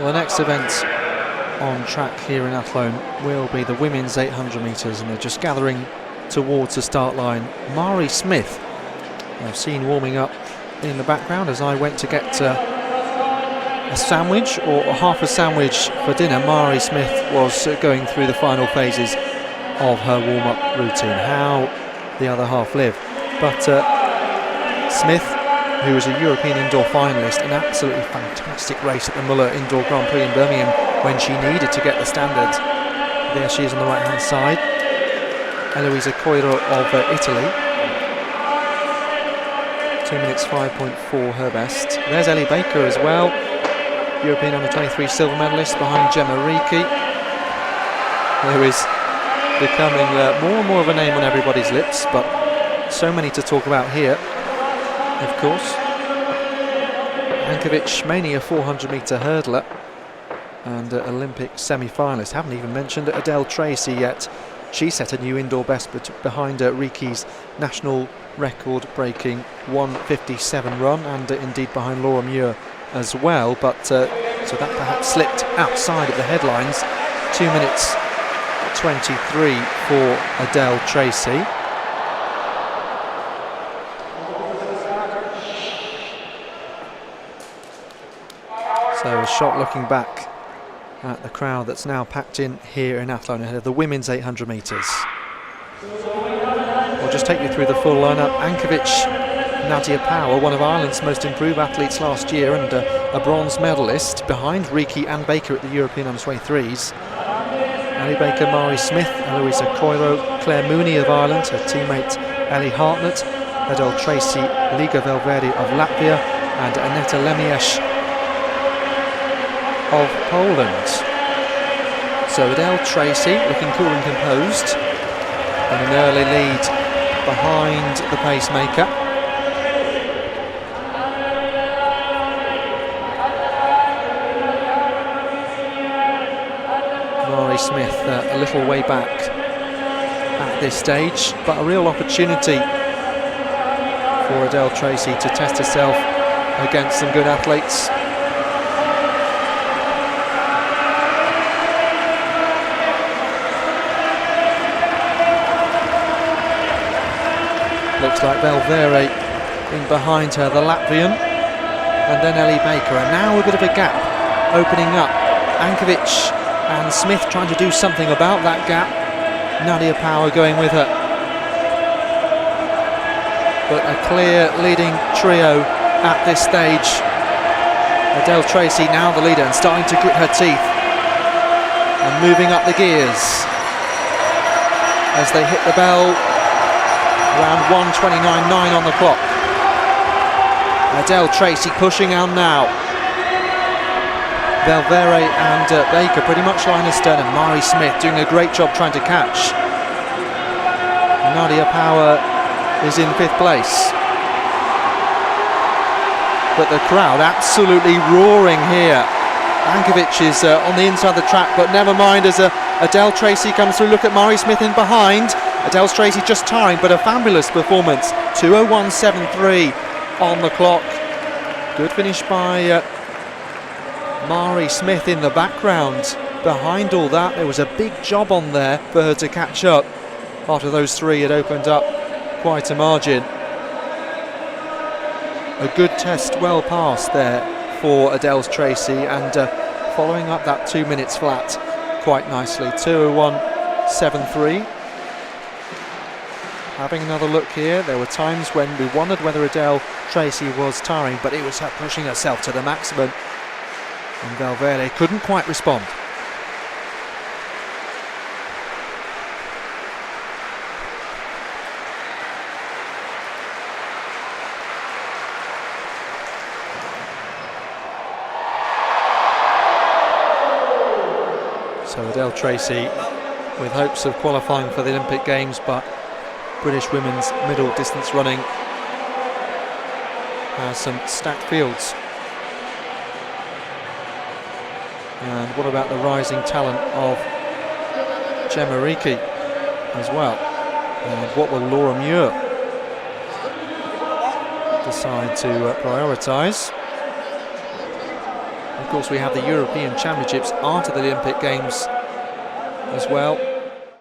Well, the next event on track here in Athlone will be the women's 800 metres, and they're just gathering towards the start line. Mari Smith, I've seen warming up in the background as I went to get a sandwich or half a sandwich for dinner. Mari Smith was going through the final phases of her warm-up routine. How the other half live. But Smith, who was a European indoor finalist, an absolutely fantastic race at the Muller Indoor Grand Prix in Birmingham when she needed to get the standard. There she is on the right hand side, Eloisa Coiro of Italy. 2 minutes 5.4 her best. There's Ellie Baker as well, European under-23 silver medalist behind Gemma Ricci, who is becoming more and more of a name on everybody's lips, but so many to talk about here. Of course, Ankovic, mainly a 400-metre hurdler and Olympic semi-finalist. Haven't even mentioned Adele Tracy yet. She set a new indoor best behind Ricci's national record-breaking 1:57 run, and indeed behind Laura Muir as well. But so that perhaps slipped outside of the headlines. 2 minutes 23 for Adele Tracy. So a shot looking back at the crowd that's now packed in here in Athlone ahead of the women's 800 metres. I'll just take you through the full lineup. Ankovic, Nadia Power, one of Ireland's most improved athletes last year and a bronze medalist, behind Ricci and Baker at the European Under-23s. Ellie Baker, Mari Smith, Eloisa Coiro, Claire Mooney of Ireland, her teammate Ellie Hartnett, Adele Tracy, Liga Valverde of Latvia, and Aneta Lemiesh of Poland. So Adele Tracy looking cool and composed, and an early lead behind the pacemaker. Mari Smith a little way back at this stage, but a real opportunity for Adele Tracy to test herself against some good athletes. Looks like Valverde in behind her, the Latvian, and then Ellie Baker, and now a bit of a gap opening up. Ankovic and Smith trying to do something about that gap. Nadia Power going with her, but a clear leading trio at this stage. Adele Tracy now the leader and starting to grit her teeth and moving up the gears as they hit the bell. Around 1:29.9 on the clock. Adele Tracy pushing on now. Valverde and Baker pretty much line astern, and Mari Smith doing a great job trying to catch. Nadia Power is in 5th place. But the crowd absolutely roaring here. Ankovic is on the inside of the track, but never mind as Adele Tracy comes through. Look at Mari Smith in behind. Adele Tracy just tiring, but a fabulous performance. 2:01.73 on the clock. Good finish by Mari Smith in the background. Behind all that, there was a big job on there for her to catch up. After those three had opened up quite a margin. A good test, well passed there for Adele Tracy, and following up that 2 minutes flat quite nicely. 2:01.73. Having another look here, there were times when we wondered whether Adele Tracy was tiring, but it was her pushing herself to the maximum, and Valverde couldn't quite respond. So Adele Tracy with hopes of qualifying for the Olympic Games, but British women's middle distance running has some stacked fields. And what about the rising talent of Gemma Ricci as well? And what will Laura Muir decide to prioritise? course, we have the European Championships after the Olympic Games as well.